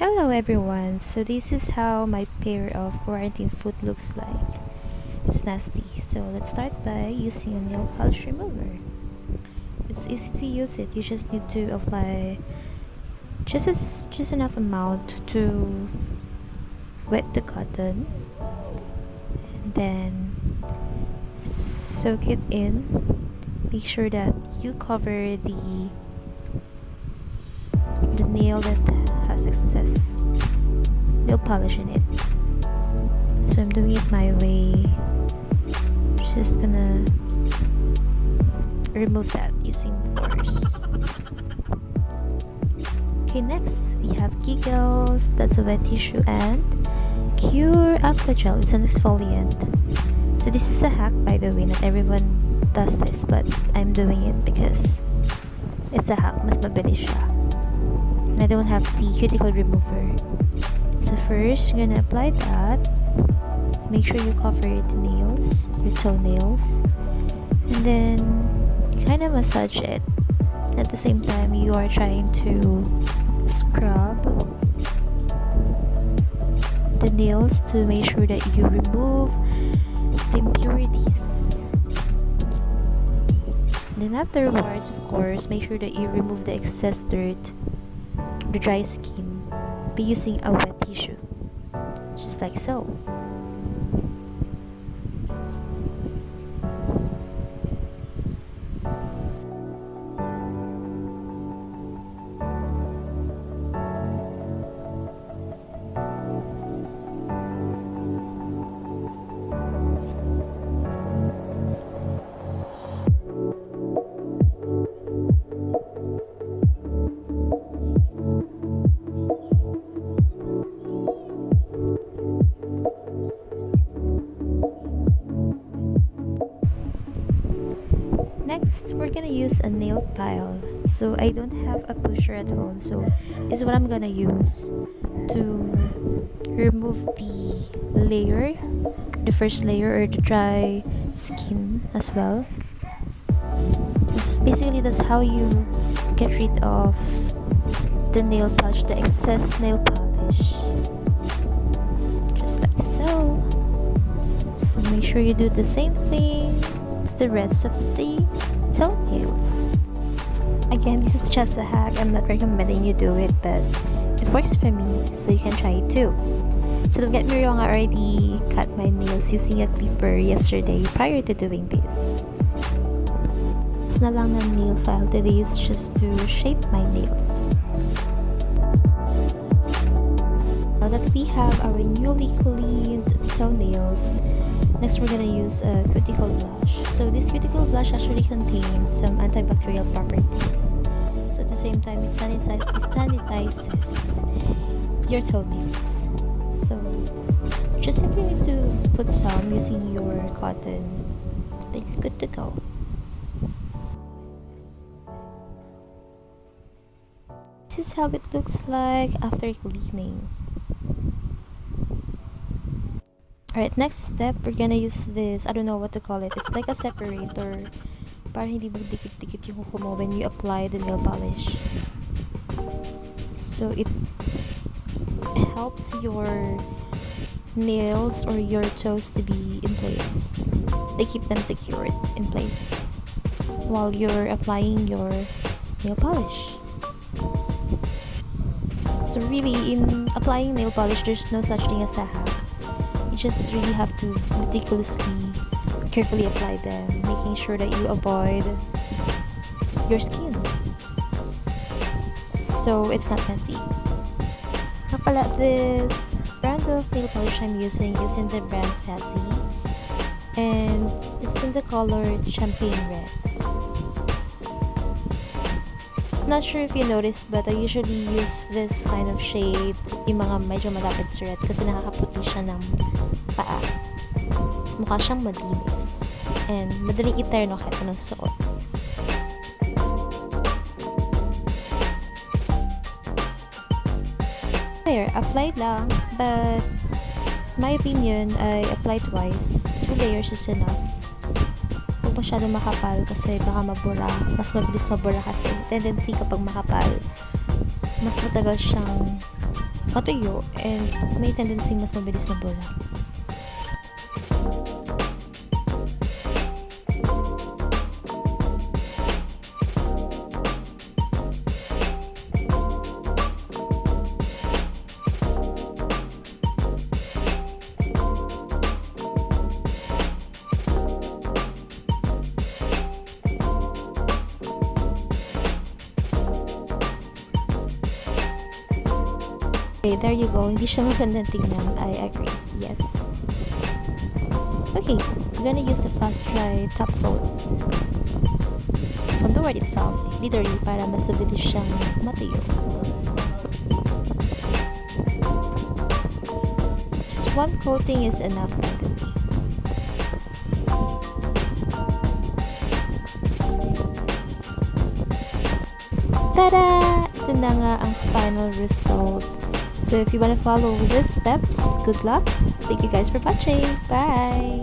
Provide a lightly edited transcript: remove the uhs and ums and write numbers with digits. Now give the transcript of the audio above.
Hello everyone, so this is how my pair of quarantine foot looks like. It's nasty, so let's start by using a nail polish remover. It's easy to use it, you just need to apply just enough amount to wet the cotton and then soak it in. Make sure that you cover the nail that has excess nail polish in it. So I'm doing it my way. Just gonna remove that using force. Okay, next we have Giggles, that's a wet tissue, and Cure Aqua Gel, it's an exfoliant. So this is a hack, by the way, not everyone does this, but I'm doing it because it's a hack, mas mabilis siya. I don't have the cuticle remover. So first, you're gonna apply that. Make sure you cover your nails, your toenails, and then kind of massage it. At the same time, you are trying to scrub the nails to make sure that you remove the impurities. Then afterwards, of course, make sure that you remove the excess dirt, the dry skin, by using a wet tissue, just like so. Next, we're gonna use a nail file. So I don't have a pusher at home, so this is what I'm gonna use to remove the layer, the first layer, or the dry skin as well. Basically, that's how you get rid of the nail polish, the excess nail polish, just like so. So make sure you do the same thing to the rest of the toenails. Again, this is just a hack. I'm not recommending you do it, but it works for me, so you can try it too. So don't get me wrong, I already cut my nails using a clipper yesterday prior to doing this. It's na lang ng nail file today is just to shape my nails. Now that we have our newly cleaned toenails, next we're gonna use a cuticle blush. So this cuticle blush actually contains some antibacterial properties. So at the same time, it sanitizes your toenails. So just simply need to put some using your cotton, then you're good to go. This is how it looks like after cleaning. Alright, next step, we're gonna use this, I don't know what to call it. It's like a separator para hindi magdikit-dikit yung kuko mo when you apply the nail polish. So it helps your nails or your toes to be in place. They keep them secured in place while you're applying your nail polish. So really, in applying nail polish, there's no such thing as a hack. You just really have to meticulously, carefully apply them, making sure that you avoid your skin, so it's not messy. Napala, this brand of nail polish I'm using is in the brand Sassy, and it's in the color champagne red. Not sure if you noticed, but I usually use this kind of shade, yung mga medyo malapit sa red, kasi nakakaputi siya ng paa. Mas mukha siyang madinis, and madaling iterno kahit anong suot. There, apply lang, but my opinion, I apply twice. 2 layers is enough. Huwag masyado makapal kasi baka mabura. Mas mabilis mabura kasi. Tendency kapag makapal, mas matagal siyang matuyo and may tendency mas mabilis mabura. Okay, there you go. Hindi siya magandang tingnan. I agree. Yes. Okay, we're gonna use a fast dry top coat from the word itself, literally, para mas mabilis siyang matuyo. Just one coating is enough, by the way. Tada! Ito na nga ang final result. So if you want to follow these steps, good luck. Thank you guys for watching. Bye!